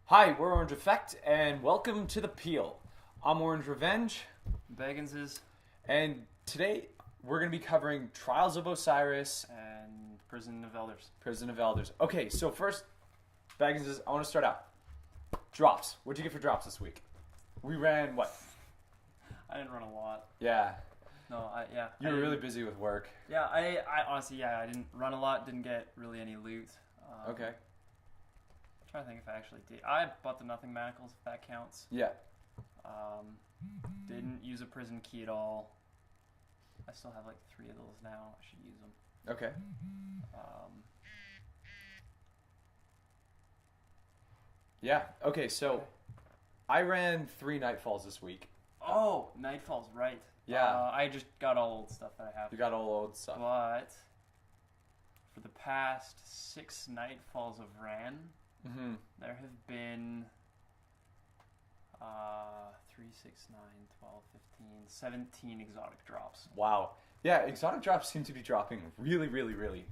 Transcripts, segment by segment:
Hi, we're Orange Effect, and welcome to the Peel. I'm Orange Revenge, Baggins is and today we're going to be covering Trials of Osiris, and Prison of Elders. Prison of Elders. Okay, so first, Baggins, I want to start out. Drops. What'd you get for drops this week? We ran what? I didn't run a lot. Yeah. No, You were really busy with work. Yeah, I honestly, I didn't run a lot. Didn't get really any loot. Okay. Trying to think if I actually did. I bought the Nothing Manacles, if that counts. Yeah. Didn't use a prison key at all. I still have like 3 of those now. I should use them. Okay. Yeah. Okay, so I ran 3 Nightfalls this week. Oh, Nightfall's right. Yeah. I just got all old stuff that I have. You got all old stuff. But for the past 6 Nightfalls of ran, there have been 3, 6, 9, 12, 15, 17 exotic drops. Wow. Yeah, exotic drops seem to be dropping really regularly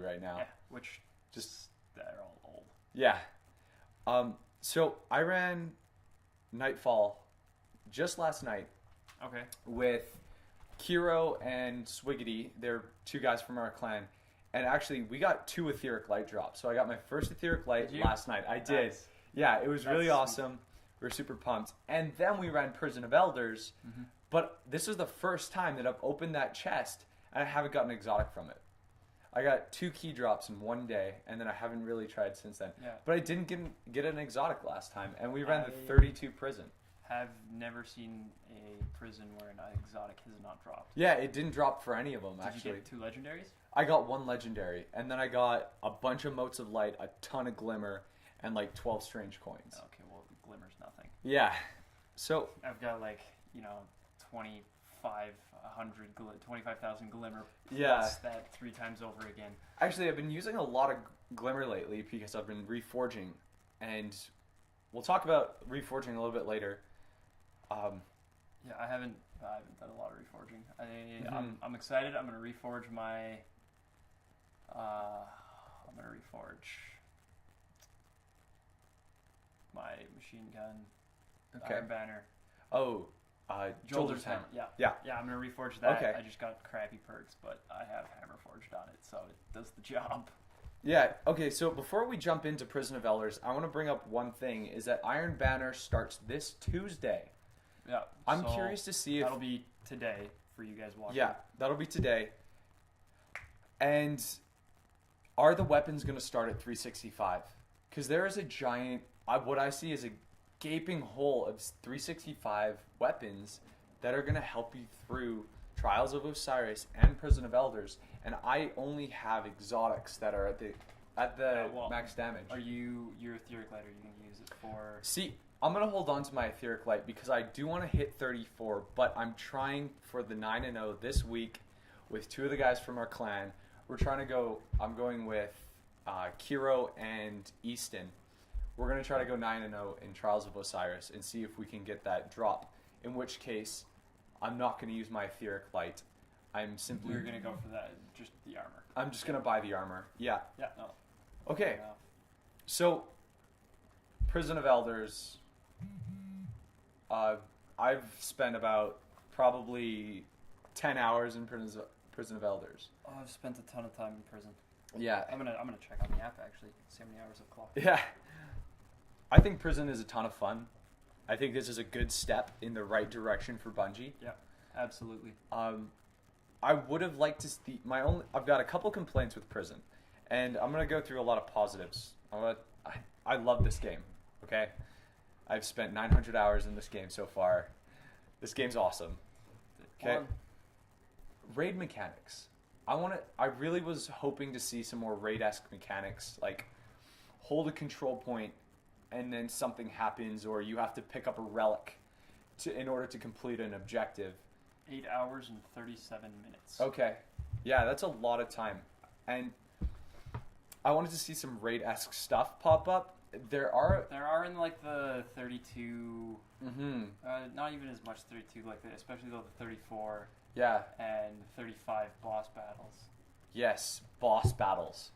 right now. Yeah, which just they're all old. Yeah. So I ran Nightfall just last night Okay. with Kiro and Swiggity. They're 2 guys from our clan. And actually, we got 2 etheric light drops. So I got my first etheric light Did you? last night. I did. Nice. Yeah, it was really That's awesome. We were super pumped. And then we ran Prison of Elders. But this is the first time that I've opened that chest and I haven't gotten an exotic from it. I got 2 key drops in one day, and then I haven't really tried since then. Yeah. But I didn't get an exotic last time, and we ran the I- 32 prison. Have never seen a prison where an exotic has not dropped. Yeah, it didn't drop for any of them, Did actually. you get 2 legendaries? I got 1 legendary, and then I got a bunch of motes of light, a ton of glimmer, and like 12 strange coins. Okay, well, Glimmer's nothing. Yeah. So, I've got 25,000 Glimmer plus Yeah. that 3 times over again. actually, I've been using a lot of glimmer lately because I've been reforging, and we'll talk about reforging a little bit later. Yeah, I haven't done a lot of reforging. I'm excited. I'm gonna reforge my. I'm gonna reforge my machine gun. Okay. Iron Banner. Oh, Jolder's Hammer. Hammer. Yeah. Yeah. I'm gonna reforge that. Okay. I just got crappy perks, but I have Hammer forged on it, so it does the job. Yeah, okay, so before we jump into Prison of Elders, I want to bring up one thing, is that Iron Banner starts this Tuesday. Yeah. I'm so curious to see if... that'll be today for you guys watching. Yeah, that'll be today. And are the weapons going to start at 365? Because there is a giant... what I see is a gaping hole of 365 weapons that are going to help you through Trials of Osiris and Prison of Elders, and I only have exotics that are at the max damage. Are your etheric light? Are you gonna use it for? See, I'm gonna hold on to my etheric light because I do want to hit 34, but I'm trying for the 9-0 this week with 2 of the guys from our clan. We're trying to go. I'm going with Kiro and Easton. We're gonna try to go 9-0 in Trials of Osiris and see if we can get that drop. In which case, I'm not going to use my etheric light. I'm simply... We're gonna go for that, just the armor. I'm just going to buy the armor. Yeah. Yeah, no. Okay. Enough. So, Prison of Elders. I've spent about probably 10 hours in Prison of Elders. Oh, I've spent a ton of time in prison. Yeah. I'm gonna check on the app actually. See how many hours I've clocked. Yeah. I think prison is a ton of fun. I think this is a good step in the right direction for Bungie. Yeah, absolutely. I would have liked to see I've got a couple complaints with prison, and I'm gonna go through a lot of positives. I love this game. Okay, I've spent 900 hours in this game so far. This game's awesome. Okay, Fun. raid mechanics. I really was hoping to see some more raid-esque mechanics, like hold a control point and then something happens, or you have to pick up a relic in order to complete an objective. 8 hours and 37 minutes. Okay. Yeah, that's a lot of time. And I wanted to see some raid-esque stuff pop up. There are in like the 32. Not even as much 32, especially though the 34. Yeah. And 35 boss battles. Yes, boss battles.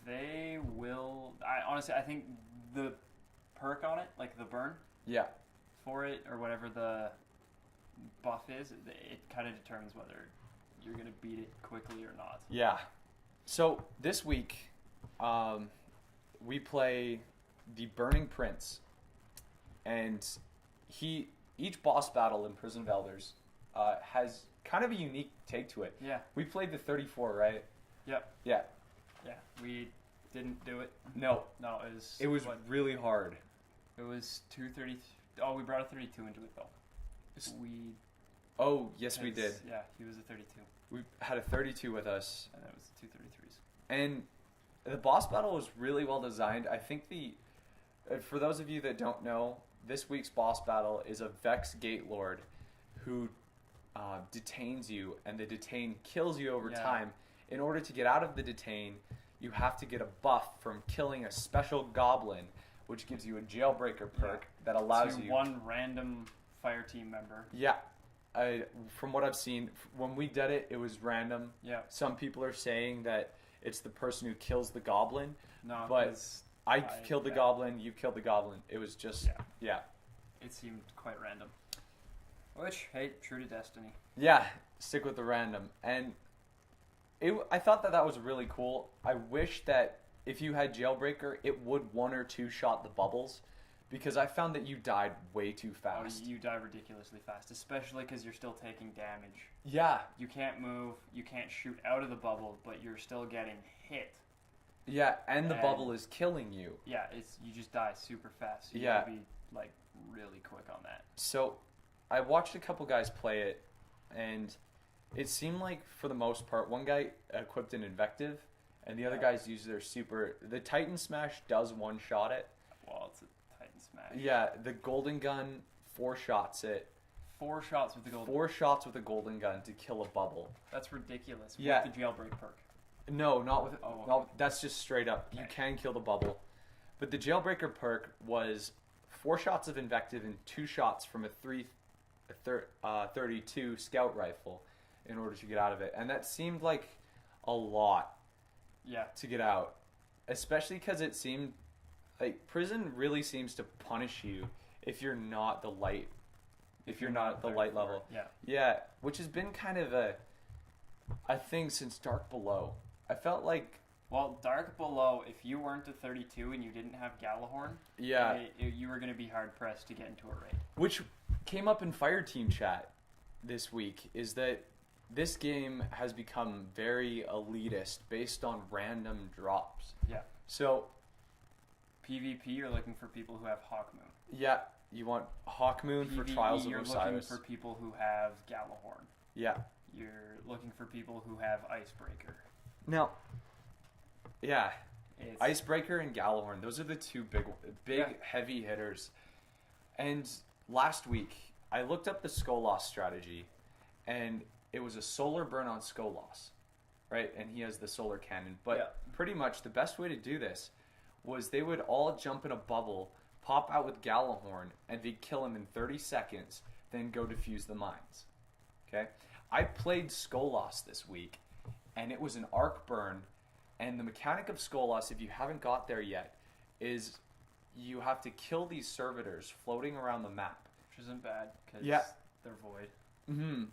They will. I honestly, I think the perk on it, like the burn Yeah. for it, or whatever the buff is, it kind of determines whether you're going to beat it quickly or not. Yeah. So this week, we play the Burning Prince, and each boss battle in Prison of Elders has kind of a unique take to it. Yeah. We played the 34, right? Yep. Yeah. Yeah. We didn't do it. No. No, it was really hard. It was 230. Oh, we brought a 32 into it though. Oh, yes, we did. Yeah, he was a 32. We had a 32 with us. And that was 233s. And the boss battle was really well designed. I think for those of you that don't know, this week's boss battle is a Vex Gate Lord who detains you, and the detain kills you over time. In order to get out of the detain, you have to get a buff from killing a special goblin, which gives you a jailbreaker perk that allows you... one random fire team member. Yeah. From what I've seen, when we did it, it was random. Yeah. Some people are saying that it's the person who kills the goblin. No, but I killed the goblin, you killed the goblin. It was just, yeah. It seemed quite random. Which, hey, true to destiny. Yeah, stick with the random. And I thought that was really cool. I wish that if you had Jailbreaker, it would 1 or 2 shot the bubbles, because I found that you died way too fast. Oh, you die ridiculously fast, especially because you're still taking damage. Yeah. You can't move, you can't shoot out of the bubble, but you're still getting hit. Yeah, and the bubble is killing you. Yeah, you just die super fast. So you gotta be like really quick on that. So I watched a couple guys play it, and it seemed like for the most part, one guy equipped an invective, and the other guys used their super. The Titan Smash does 1-shot it. Well, it's a Titan Smash. Yeah, the Golden Gun 4-shots it. 4 shots with the golden. 4 shots with a golden gun to kill a bubble. That's ridiculous. Yeah. With the jailbreak perk. No, not with. Oh, okay. No, that's just straight up. Okay. You can kill the bubble, but the jailbreaker perk was 4 shots of invective and 2 shots from a 32 scout rifle in order to get out of it, and that seemed like a lot. Yeah. To get out, especially because it seemed like prison really seems to punish you if you're not the light. If you're not at the light level. Yeah. Yeah, which has been kind of a thing since Dark Below. I felt like... Well, Dark Below, if you weren't a 32 and you didn't have Galahorn, you were going to be hard-pressed to get into a raid. Which came up in Fireteam chat this week, is that this game has become very elitist based on random drops. Yeah. So... PvP, you're looking for people who have Hawkmoon. Yeah. You want Hawkmoon for Trials of Osiris. You're looking for people who have Galahorn. Yeah. You're looking for people who have Icebreaker. Now, yeah, Icebreaker and Galahorn, those are the two big heavy hitters. And last week, I looked up the Skolas strategy, and it was a solar burn on Skolas, right? And he has the solar cannon. But pretty much the best way to do this was they would all jump in a bubble, pop out with Galahorn, and they'd kill him in 30 seconds, then go defuse the mines. Okay? I played Skolas this week, and it was an arc burn, and the mechanic of Skolas, if you haven't got there yet, is you have to kill these servitors floating around the map. Which isn't bad, because they're void. Mm-hmm.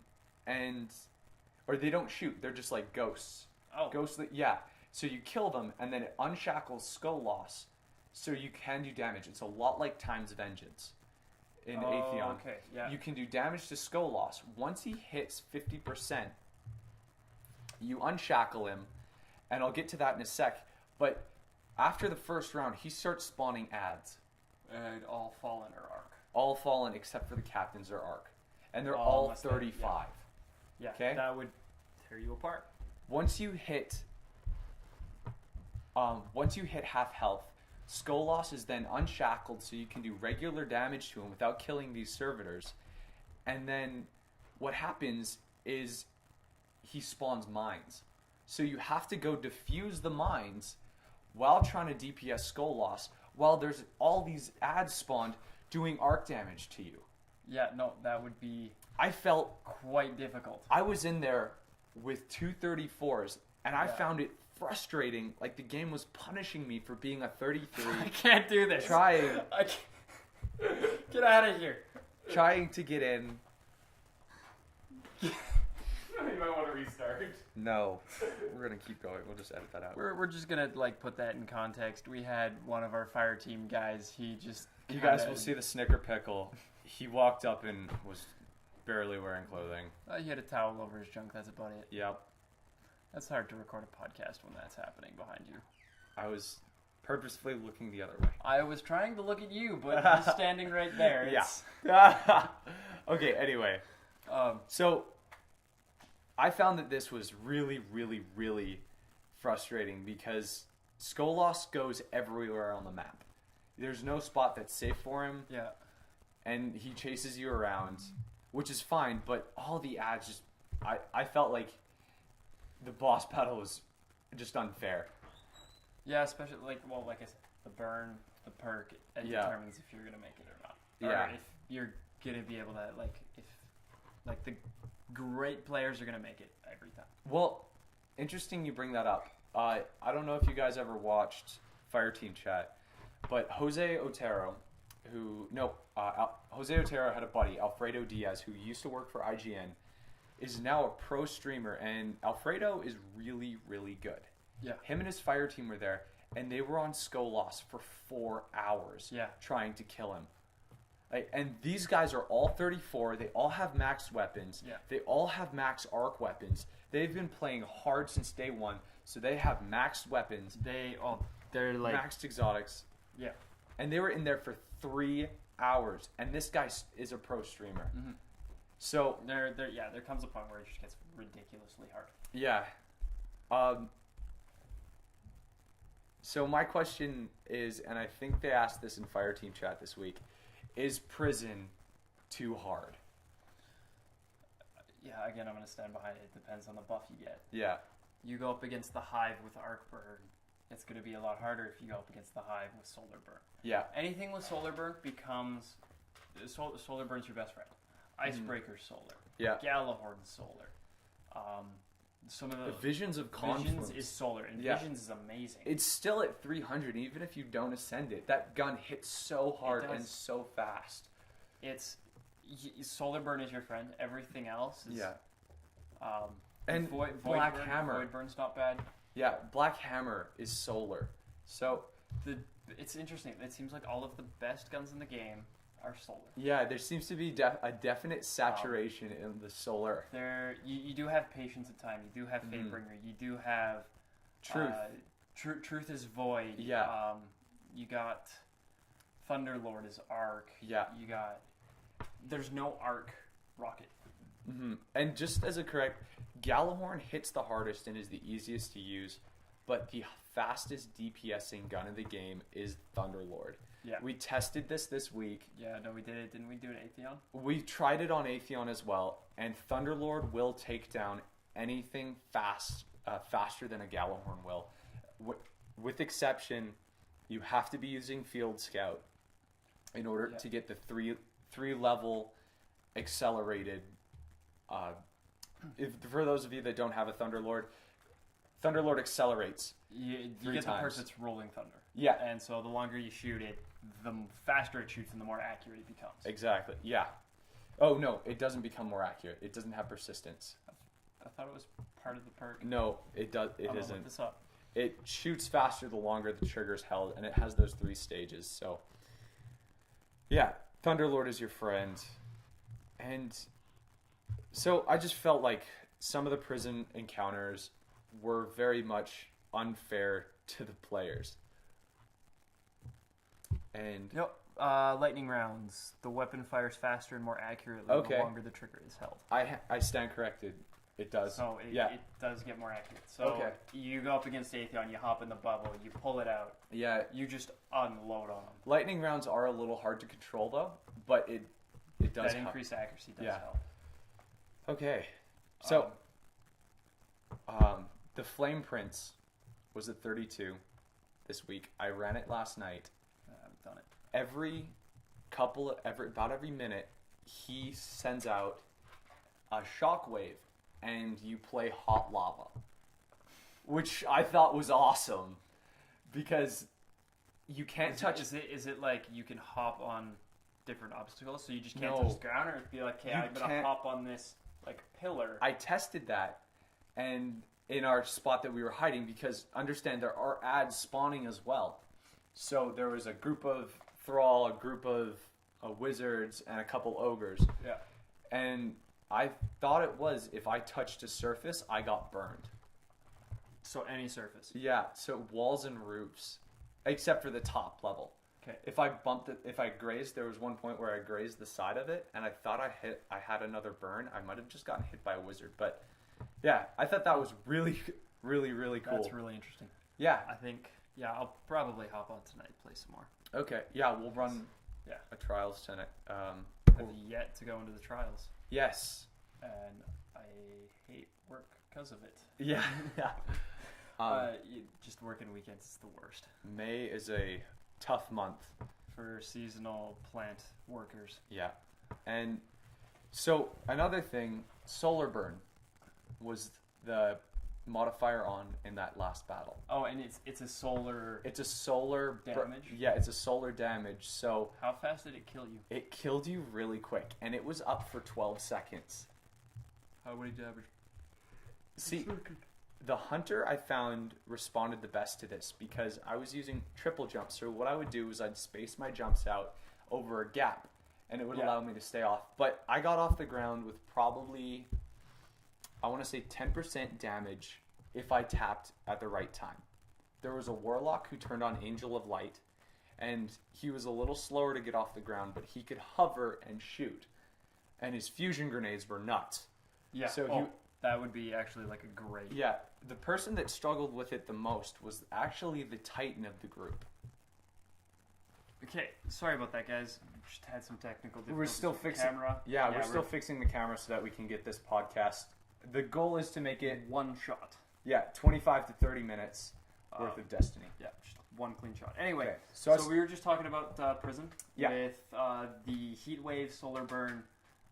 Or they don't shoot, they're just like ghosts. Oh. Ghostly, yeah. So you kill them, and then it unshackles Skolas, so you can do damage. It's a lot like Time's Vengeance in Atheon. Okay, yeah. You can do damage to Skolas. Once he hits 50%, you unshackle him, and I'll get to that in a sec. But after the first round, he starts spawning ads. And all Fallen or Arc. All Fallen except for the Captains or Arc. And they're all 35. Yeah, okay? That would tear you apart. Once you hit half health, Skolas is then unshackled, so you can do regular damage to him without killing these servitors. And then what happens is he spawns mines. So you have to go defuse the mines while trying to DPS Skolas, while there's all these ads spawned doing arc damage to you. Yeah, no, that would be... I felt quite difficult. I was in there with 234s, and I found it frustrating. Like, the game was punishing me for being a 33. I can't do this. Trying. I can't. Get out of here. Trying to get in. You might want to restart. No. We're going to keep going. We'll just edit that out. We're just going to, like, put that in context. We had one of our fire team guys. He just... You guys will see the snicker pickle. He walked up and was barely wearing clothing. He had a towel over his junk. That's about it. Yep. That's hard to record a podcast when that's happening behind you. I was purposefully looking the other way. I was trying to look at you, but you're standing right there. It's... Yeah. Okay, anyway. So, I found that this was really, really, really frustrating because Skolas goes everywhere on the map. There's no spot that's safe for him. Yeah. And he chases you around, which is fine, but all the ads just... I felt like the boss battle was just unfair. Yeah, especially, like I said, the burn, the perk, it determines if you're going to make it or not. Yeah. Or if you're going to be able to, the great players are going to make it every time. Well, interesting you bring that up. I don't know if you guys ever watched Fireteam Chat, but Jose Otero had a buddy, Alfredo Diaz, who used to work for IGN, is now a pro streamer, and Alfredo is really, really good. Yeah. Him and his fire team were there, and they were on Skolas for 4 hours trying to kill him. And these guys are all 34. They all have max weapons. Yeah. They all have max arc weapons. They've been playing hard since day one, so they have maxed weapons. They're like... maxed exotics. Yeah. And they were in there for 3 hours, and this guy is a pro streamer. Mm-hmm. So there comes a point where it just gets ridiculously hard. Yeah. So my question is, and I think they asked this in Fireteam Chat this week, is prison too hard? Yeah, again, I'm going to stand behind it. It depends on the buff you get. Yeah. You go up against the Hive with Arc Burn, it's going to be a lot harder if you go up against the Hive with Solar Burn. Yeah. Anything with Solar Burn becomes... Solar Burn's your best friend. Icebreaker's Solar. Yeah. Gallahorn's Solar. Some of the Visions of Confluence Visions is Solar, and Visions is amazing. It's still at 300, even if you don't ascend it. That gun hits so hard and so fast. Solar Burn is your friend. Everything else is... Yeah. And Black Hammer. Void Burn's not bad. Yeah, Black Hammer is Solar. So... It's interesting. It seems like all of the best guns in the game are Solar. Yeah, there seems to be a definite saturation in the Solar. You do have Patience at time. You do have Fatebringer. You do have Truth. Truth is Void. Yeah. You got Thunderlord is Arc. Yeah. You got... There's no Arc Rocket. Mm-hmm. And just as a correct, Gallahorn hits the hardest and is the easiest to use, but the fastest DPSing gun in the game is Thunderlord. Yeah. We tested this week. Yeah, no, we did it. Didn't we do it at Atheon? We tried it on Atheon as well, and Thunderlord will take down anything faster than a Gallahorn will. With exception, you have to be using Field Scout in order to get the three level accelerated. For those of you that don't have a Thunderlord accelerates. You get the perk that's rolling thunder. Yeah. And so the longer you shoot it, the faster it shoots and the more accurate it becomes. Exactly. Yeah. Oh, no, it doesn't become more accurate. It doesn't have persistence. I thought it was part of the perk. No, it does. It isn't. Look this up. It shoots faster the longer the trigger's held, and it has those 3 stages. So, yeah, Thunderlord is your friend. And so I just felt like some of the prison encounters were very much unfair to the players. And lightning rounds. The weapon fires faster and more accurately the longer the trigger is held. I stand corrected. It does. So it does get more accurate. So you go up against Atheon, you hop in the bubble, you pull it out. Yeah. You just unload on them. Lightning rounds are a little hard to control though, but it does that increased accuracy does help. Okay. So the Flame Prince was at 32 this week. I ran it last night. I haven't done it. About every minute, he sends out a shockwave, and you play Hot Lava. which I thought was awesome because you can't touch. Is it like you can hop on different obstacles, so you just can't No. touch the ground, or it'd be like, okay, I'm gonna hop on this like pillar? I tested that, and in our spot that we were hiding, because understand there are ads spawning as well. So there was a group of thrall, a group of wizards, and a couple ogres. Yeah. And I thought it was if I touched a surface, I got burned. So any surface. Yeah, so walls and roofs, except for the top level. Okay. If I grazed, there was one point where I grazed the side of it, and I thought I had another burn. I might have just gotten hit by a wizard, but yeah, I thought that was really, really, really cool. That's really interesting. Yeah. I think, I'll probably hop on tonight and play some more. Okay. Yeah, we'll run a trials tonight. I've yet to go into the trials. Yes. And I hate work because of it. Yeah. Yeah. Just working weekends is the worst. May is a tough month for seasonal plant workers. Yeah. And so another thing, solar burn was the modifier on in that last battle. Oh, and it's a solar damage? It's a solar damage. So how fast did it kill you? It killed you really quick, and it was up for 12 seconds. How many damage? See, the hunter I found responded the best to this because I was using triple jump. So what I would do is I'd space my jumps out over a gap, and it would allow me to stay off. But I got off the ground with probably, I want to say 10% damage if I tapped at the right time. There was a warlock who turned on Angel of Light, and he was a little slower to get off the ground, but he could hover and shoot. And his fusion grenades were nuts. Yeah, so that would be actually like a great... Yeah, the person that struggled with it the most was actually the Titan of the group. Okay, sorry about that, guys. Just had some technical difficulties. We're still fixing the camera. Yeah, we're still fixing the camera so that we can get this podcast. The goal is to make it one shot. Yeah, 25 to 30 minutes worth of Destiny. Yeah, just one clean shot. Anyway, okay. So we were just talking about prison with the heat wave, solar burn,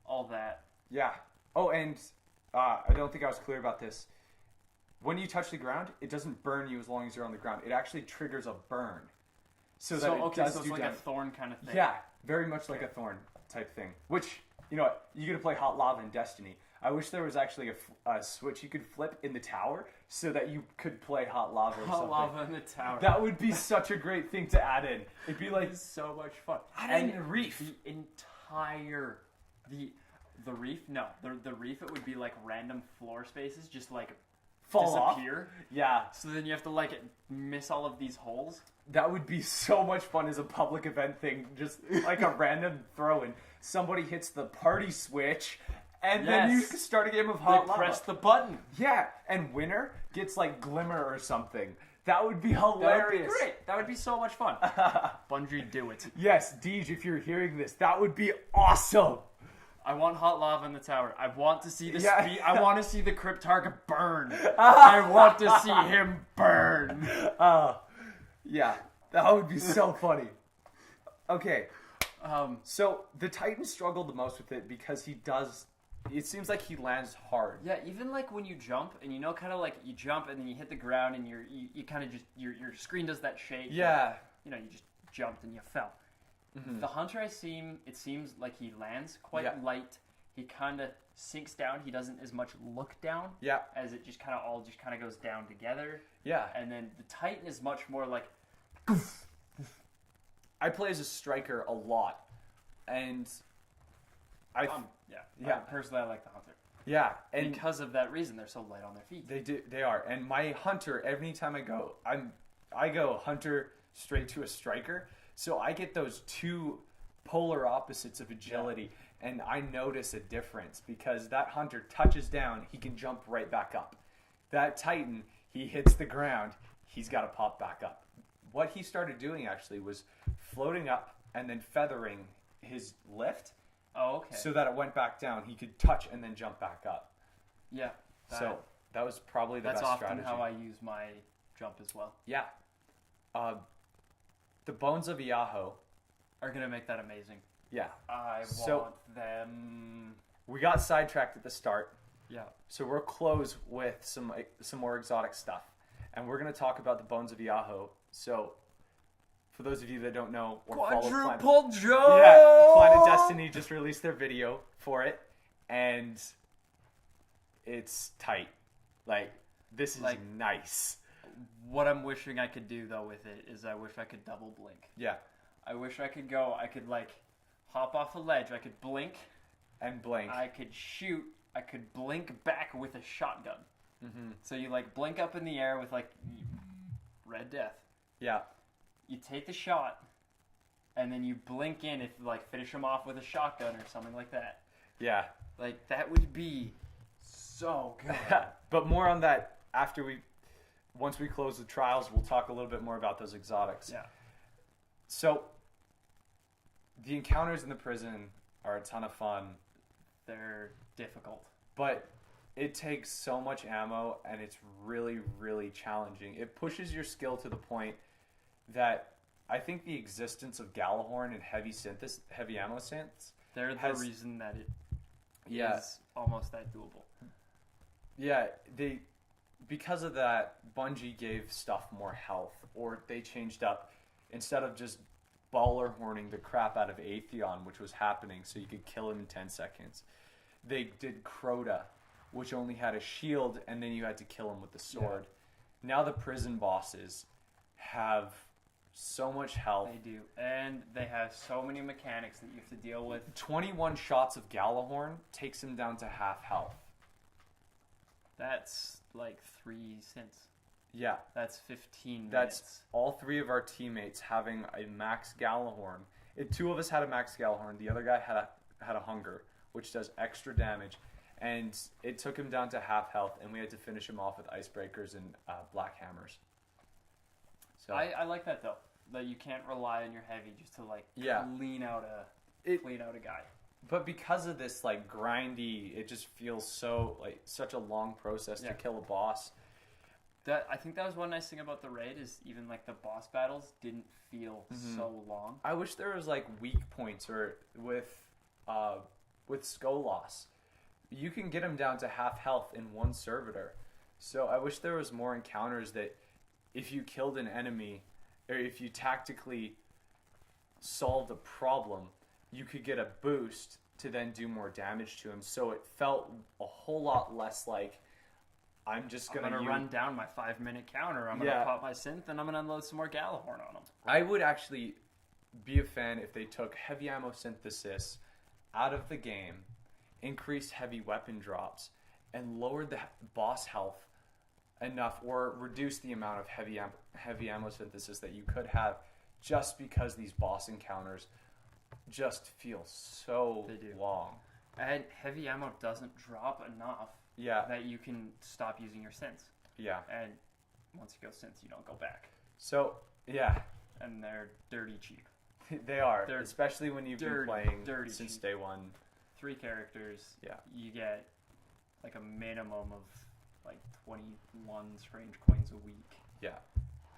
all that. Yeah. Oh, and I don't think I was clear about this. When you touch the ground, it doesn't burn you as long as you're on the ground. It actually triggers a burn. So it's like a thorn kind of thing. Yeah, very much like a thorn type thing. Which, you know what, you're going to play Hot Lava in Destiny. I wish there was actually a switch you could flip in the tower so that you could play Hot Lava or something. Hot Lava in the tower. That would be such a great thing to add in. It'd be like so much fun. And a reef. The entire... The reef? No. The reef, it would be like random floor spaces just like fall disappear. Off. Yeah. So then you have to like miss all of these holes. That would be so much fun as a public event thing. Just like a random throw-in. Somebody hits the party switch, and then you start a game of Hot Lava. Press the button. Yeah, and winner gets like Glimmer or something. That would be hilarious. That would be great. That would be so much fun. Bungie, do it. Yes, Deej, if you're hearing this, that would be awesome. I want Hot Lava in the tower. I want to see the I want to see the Crypt Target burn. I want to see him burn. Yeah, that would be so funny. Okay, so the Titan struggled the most with it because he does. It seems like he lands hard. Yeah, even like when you jump and kind of like you jump and then you hit the ground and you kind of just your screen does that shake. Yeah, you just jumped and you fell. Mm-hmm. The hunter, it seems like he lands quite light. He kind of sinks down. He doesn't as much look down. Yeah, as it just kind of goes down together. Yeah, and then the Titan is much more like. I play as a striker a lot, and personally, I like the hunter. Yeah, and because of that reason, they're so light on their feet. They are, and my hunter. Every time I go hunter straight to a striker, so I get those two polar opposites of agility, and I notice a difference because that hunter touches down, he can jump right back up. That Titan, he hits the ground, he's got to pop back up. What he started doing actually was floating up and then feathering his lift. Oh, okay. So that it went back down. He could touch and then jump back up. Yeah. So that was probably the best strategy. That's often how I use my jump as well. Yeah. The Bones of Iaho are going to make that amazing. Yeah. I want them. We got sidetracked at the start. Yeah. So we'll close with some more exotic stuff. and we're going to talk about the Bones of Yahoo. So, for those of you that don't know, or follow Quadruple Joe! Yeah, Planet Destiny just released their video for it, and it's tight. Like, this is like, nice. What I'm wishing I could do, though, with it is I wish I could double blink. Yeah. I wish I could go, I could, like, hop off a ledge, I could blink. And blink. I could shoot, I could blink back with a shotgun. Mm-hmm. So you, like, blink up in the air with, like, Red Death. Yeah. You take the shot, and then you blink in if, like, finish them off with a shotgun or something like that. Yeah. Like, that would be so good. But more on that once we close the trials, we'll talk a little bit more about those exotics. Yeah. So, the encounters in the prison are a ton of fun. They're difficult. But it takes so much ammo, and it's really, really challenging. It pushes your skill to the point that I think the existence of Galahorn and heavy ammo synths... They're the reason that it is almost that doable. Yeah, because of that, Bungie gave stuff more health, or they changed up, instead of just baller horning the crap out of Atheon, which was happening, so you could kill him in 10 seconds. They did Crota, which only had a shield, and then you had to kill him with the sword. Yeah. Now the prison bosses have so much health. They do, and they have so many mechanics that you have to deal with. 21 shots of Galahorn takes him down to half health. That's like 3 synths. Yeah. That's 15 That's minutes. All 3 of our teammates having a max Galahorn. 2 of us had a max Galahorn. The other guy had a Hunger, which does extra damage. And it took him down to half health, and we had to finish him off with Icebreakers and Black Hammers. So I like that, though. That you can't rely on your heavy just to, like, clean out a guy. But because of this, like, grindy, it just feels so, like, such a long process to kill a boss. I think that was one nice thing about the raid is even, like, the boss battles didn't feel so long. I wish there was, like, weak points or with Skolas. You can get him down to half health in one servitor. So I wish there was more encounters that if you killed an enemy or if you tactically solved a problem, you could get a boost to then do more damage to him. So it felt a whole lot less like I'm going to run down my 5-minute counter. I'm going to pop my synth and I'm going to unload some more Galahorn on him. I would actually be a fan if they took heavy ammo synthesis out of the game, increased heavy weapon drops, and lowered the boss health enough, or reduced the amount of heavy ammo synthesis that you could have, just because these boss encounters just feel so long. And heavy ammo doesn't drop enough that you can stop using your synths. Yeah. And once you go synths, you don't go back. So, yeah. And they're dirty cheap. They are, especially when you've been playing since cheap. Day one. 3 characters. Yeah. You get like a minimum of like 21 strange coins a week. Yeah.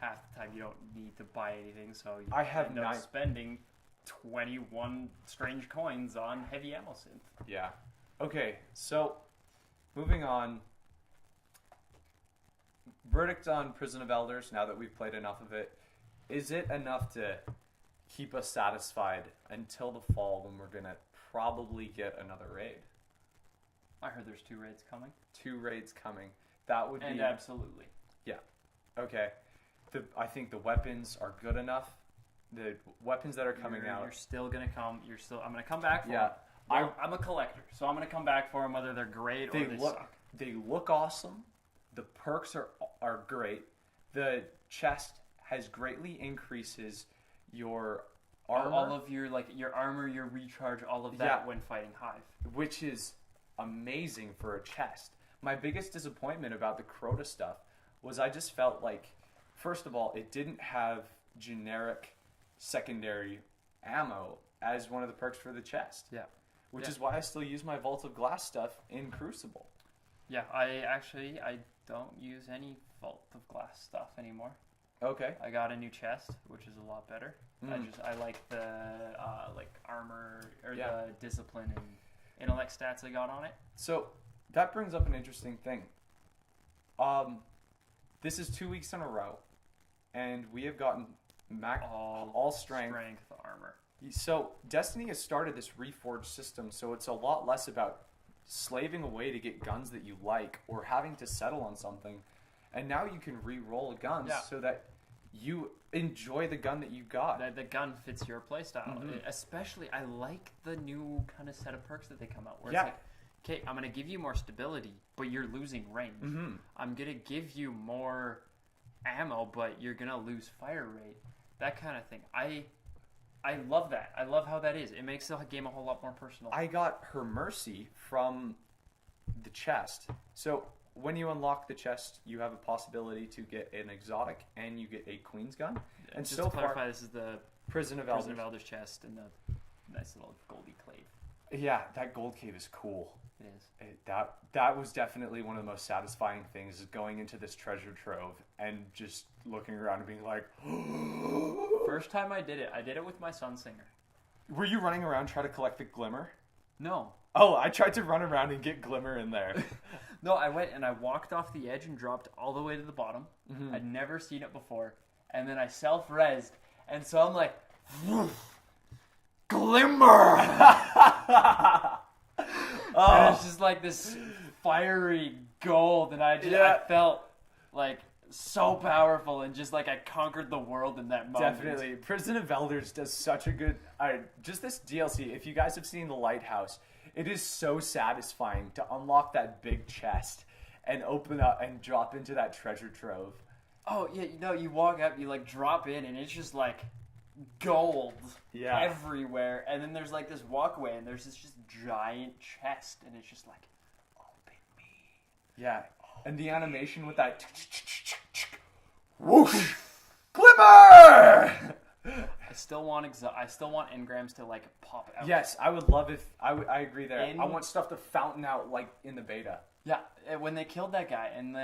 Half the time you don't need to buy anything, so you end up spending 21 strange coins on heavy ammo synth. Yeah. Okay, so moving on. Verdict on Prison of Elders, now that we've played enough of it. Is it enough to keep us satisfied until the fall when we're going to probably get another raid? I heard there's 2 raids coming. 2 raids coming. That would be... And absolutely. Yeah. Okay. I think the weapons are good enough. The weapons that are coming out... You're still going to come... I'm going to come back for them. I'm a collector, so I'm going to come back for them whether they're great or they suck. They look awesome. The perks are great. The chest has greatly increases your armor. All of your armor, your recharge, all of that when fighting Hive. Which is amazing for a chest. My biggest disappointment about the Crota stuff was I just felt like, first of all, it didn't have generic secondary ammo as one of the perks for the chest. Yeah. Which is why I still use my Vault of Glass stuff in Crucible. Yeah, I don't use any Vault of Glass stuff anymore. Okay. I got a new chest, which is a lot better. I like the armor or the discipline and intellect stats I got on it. So that brings up an interesting thing. this is 2 weeks in a row, and we have gotten all strength armor. So Destiny has started this reforged system, so it's a lot less about slaving away to get guns that you like or having to settle on something. And now you can re-roll guns so that you enjoy the gun that you got. The gun fits your playstyle. Especially, I like the new kind of set of perks that they come out where it's like, okay, I'm going to give you more stability, but you're losing range. I'm going to give you more ammo, but you're going to lose fire rate. That kind of thing. I love that. I love how that is. It makes the game a whole lot more personal. I got her Mercy from the chest. So when you unlock the chest, you have a possibility to get an exotic and you get a Queen's gun. And just so to clarify, far, this is the Prison of Elders chest and the nice little goldy clave. Yeah, that gold cave is cool. It is. That was definitely one of the most satisfying things, is going into this treasure trove and just looking around and being like, First time I did it with my Sunsinger. Were you running around trying to collect the glimmer? No. Oh, I tried to run around and get glimmer in there. No, I went and I walked off the edge and dropped all the way to the bottom. I'd never seen it before. And then I self-resed. And so I'm like, glimmer! And it's just like this fiery gold. And I felt like so powerful, and just like I conquered the world in that moment. Definitely. Prison of Elders does such a good... just this DLC, if you guys have seen The Lighthouse, it is so satisfying to unlock that big chest and open up and drop into that treasure trove. Oh, yeah, you walk up, you like drop in, and it's just like gold everywhere. And then there's like this walkway, and there's this just giant chest, and it's just like, open me. Yeah. And the animation with that whoosh, glimmer. I still want engrams to like pop out. Yes, I would love if I agree there. I want stuff to fountain out like in the beta. Yeah, when they killed that guy and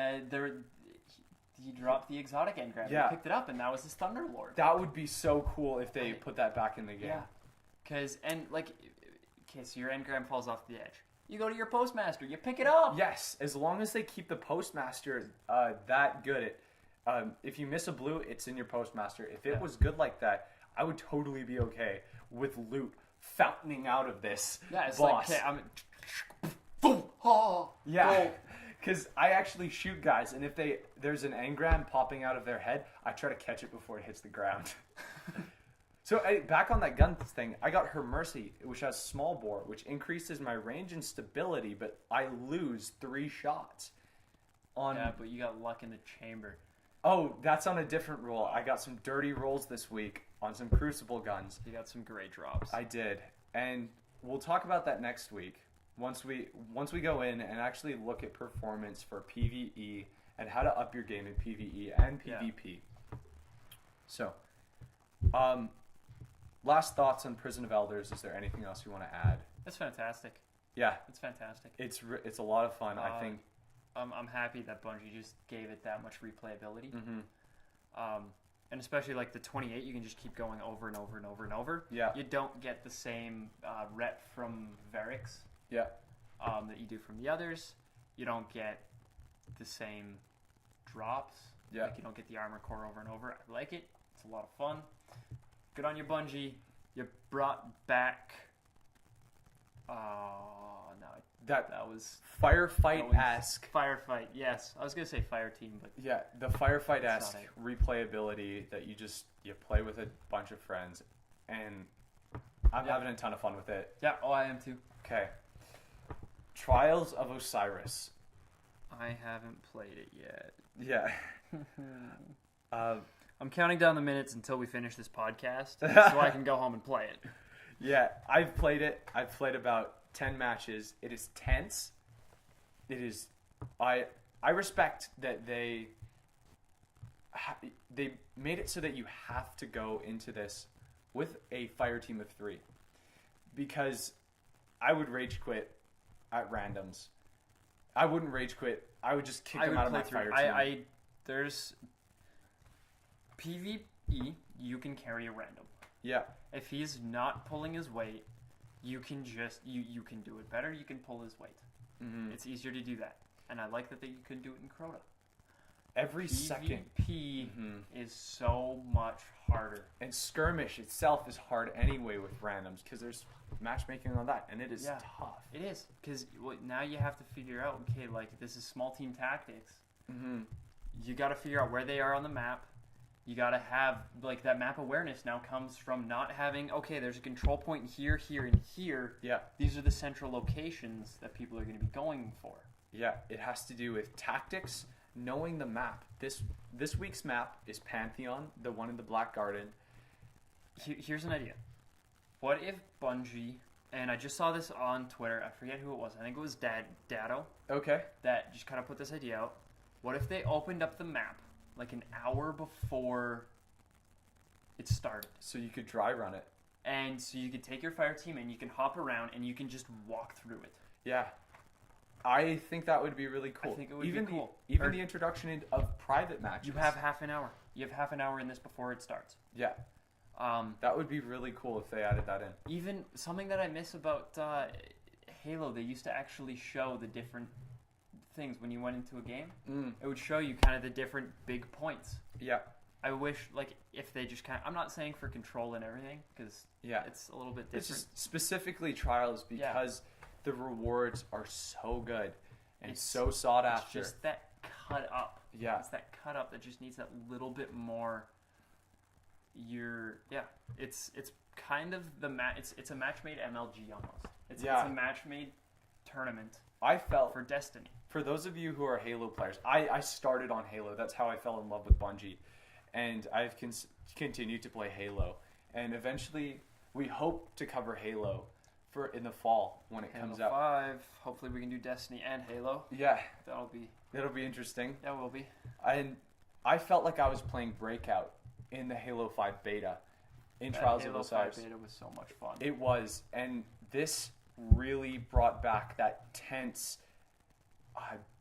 he dropped the exotic engram. Yeah, he picked it up, and that was his Thunderlord. That would be so cool if they put that back in the game. Yeah, so your engram falls off the edge. You go to your postmaster. You pick it up. Yes, as long as they keep the postmaster that good. If you miss a blue, it's in your postmaster. If it was good like that, I would totally be okay with loot fountaining out of this it's boss. Like, because I actually shoot guys, and if there's an engram popping out of their head, I try to catch it before it hits the ground. So back on that gun thing, I got her Mercy, which has small bore, which increases my range and stability, but I lose 3 shots. Yeah, but you got luck in the chamber. Oh, that's on a different roll. I got some dirty rolls this week on some Crucible guns. You got some great drops. I did, and we'll talk about that next week once we go in and actually look at performance for PvE and how to up your game in PvE and PvP. Yeah. So, last thoughts on Prison of Elders. Is there anything else you want to add? It's fantastic. Yeah. It's fantastic. It's a lot of fun, I think. I'm happy that Bungie just gave it that much replayability. And especially like the 28, you can just keep going over and over and over and over. Yeah. You don't get the same rep from Varix. Yeah. That you do from the others. You don't get the same drops. Yeah. Like you don't get the armor core over and over. I like it. It's a lot of fun. Good on you, Bungie. You brought back. That was firefight-esque. Firefight, yes. I was gonna say fire team, but yeah, the firefight-esque replayability that you play with a bunch of friends, and I'm having a ton of fun with it. Yeah, I am too. Okay. Trials of Osiris. I haven't played it yet. Yeah. I'm counting down the minutes until we finish this podcast, so I can go home and play it. Yeah, I've played it. I've played about 10 matches. It is tense. It is. I respect that they made it so that you have to go into this with a fire team of 3, because I would rage quit at randoms. I wouldn't rage quit. I would just kick them out of my fire team. There's PvE. You can carry a random. Yeah. If he's not pulling his weight, you can just you can do it better. You can pull his weight. Mm-hmm. It's easier to do that, and I like that you can do it in Crota. every second. PvP is so much harder. And skirmish itself is hard anyway with randoms because there's matchmaking on that, and it is tough. It is, because now you have to figure out, okay, like, this is small team tactics. You got to figure out where they are on the map. You got to have, like, that map awareness now comes from not having, okay, there's a control point here, here, and here. Yeah. These are the central locations that people are going to be going for. Yeah, it has to do with tactics, knowing the map. This week's map is Pantheon, the one in the Black Garden. Here's an idea. What if Bungie, and I just saw this on Twitter, I forget who it was, I think it was Dado. Okay. That just kind of put this idea out. What if they opened up the map like an hour before it started? So you could dry run it. And so you could take your fire team and you can hop around and you can just walk through it. Yeah. I think that would be really cool. I think it would be cool. Even the introduction of private matches. You have half an hour. You have half an hour in this before it starts. Yeah. That would be really cool if they added that in. Even something that I miss about Halo, they used to actually show the different things when you went into a game. It would show you kind of the different big points. Yeah. I wish, like, if they just kind of... I'm not saying for control and everything, because it's a little bit different. It's just specifically Trials because the rewards are so good and so sought after. It's just that cut up. Yeah. It's that cut up that just needs that little bit more... It's kind of the it's a match made MLG almost. It's a match made tournament. I felt for Destiny. For those of you who are Halo players, I started on Halo. That's how I fell in love with Bungie, and I've continued to play Halo. And eventually, we hope to cover Halo in the fall when it comes out. 5. Hopefully, we can do Destiny and Halo. Yeah, it'll be interesting. That will be. And I felt like I was playing Breakout in the Halo 5 beta in Trials of Osiris. Halo 5 beta was so much fun. It was, and this really brought back that tense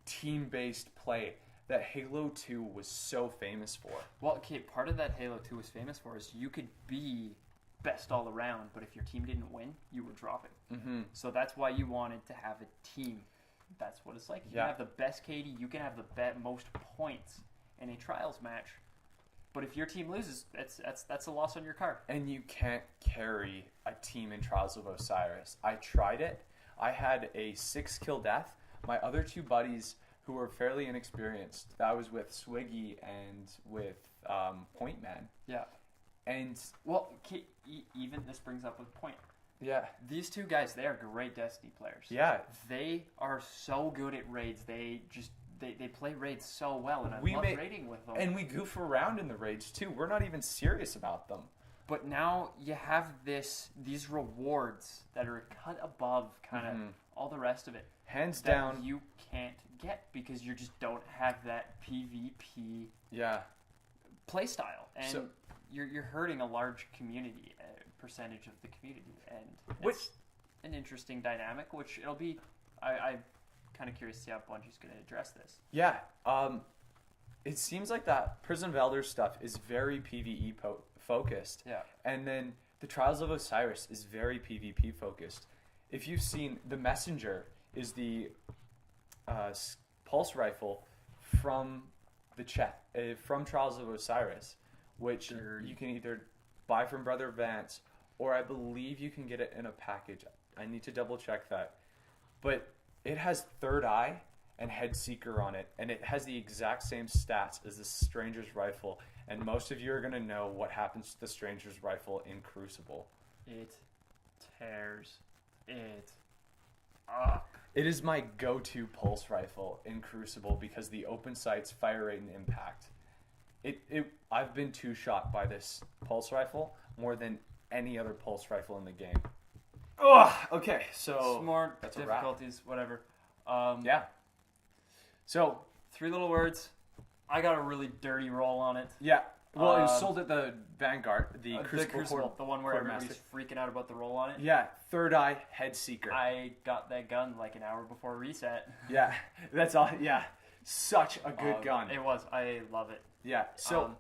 team-based play that Halo 2 was so famous for. Well, okay, part of that Halo 2 was famous for is you could be best all around, but if your team didn't win, you were dropping. So that's why you wanted to have a team. That's what it's like. You can have the best KD, you can have the most points in a Trials match. But if your team loses, that's a loss on your card. And you can't carry a team in Trials of Osiris. I tried it. I had a 6-kill death. My other 2 buddies, who were fairly inexperienced, that was with Swiggy and with Point Man. Yeah. And well, even this brings up a point. Yeah. These 2 guys, they are great Destiny players. Yeah. They are so good at raids. They play raids so well, and I love raiding with them. And we goof around in the raids too. We're not even serious about them. But now you have these rewards that are cut above kind of all the rest of it. Hands down, you can't get because you just don't have that PvP play style, and you're hurting a large community, percentage of the community, and it's an interesting dynamic. Which it'll be. I'm kind of curious to see how Bungie's going to address this. Yeah, it seems like that Prison of Elders stuff is very PvE focused. Yeah, and then the Trials of Osiris is very PvP focused. If you've seen, the Messenger is the pulse rifle from from Trials of Osiris, which you can either buy from Brother Vance, or I believe you can get it in a package. I need to double check that. But it has Third Eye and Head Seeker on it, and it has the exact same stats as the Stranger's Rifle. And most of you are going to know what happens to the Stranger's Rifle in Crucible. It tears it up. It is my go-to pulse rifle in Crucible because the open sights, fire rate, and impact. I've been 2-shot by this pulse rifle more than any other pulse rifle in the game. Okay, so smart difficulties, whatever. Yeah. So 3 little words. I got a really dirty roll on it. Yeah. Well, it was sold at the Vanguard, the Crucible, the one where everybody's freaking out about the roll on it. Yeah, Third Eye, Head Seeker. I got that gun like an hour before reset. Yeah, that's all. Yeah, such a good gun. It was. I love it. Yeah. So,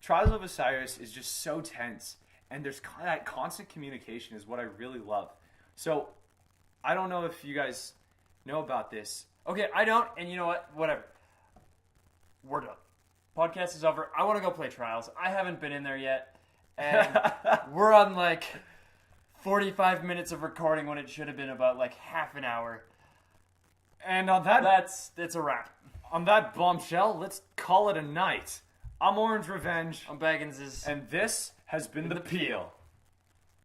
Trials of Osiris is just so tense, and there's that constant communication is what I really love. So, I don't know if you guys know about this. Okay, I don't, and you know what? Whatever. we're done. Podcast is over. I want to go play Trials. I haven't been in there yet. And we're on like 45 minutes of recording when it should have been about like half an hour. And on that... It's a wrap. On that bombshell, let's call it a night. I'm Orange Revenge. I'm Baggins'. And this has been The Peel.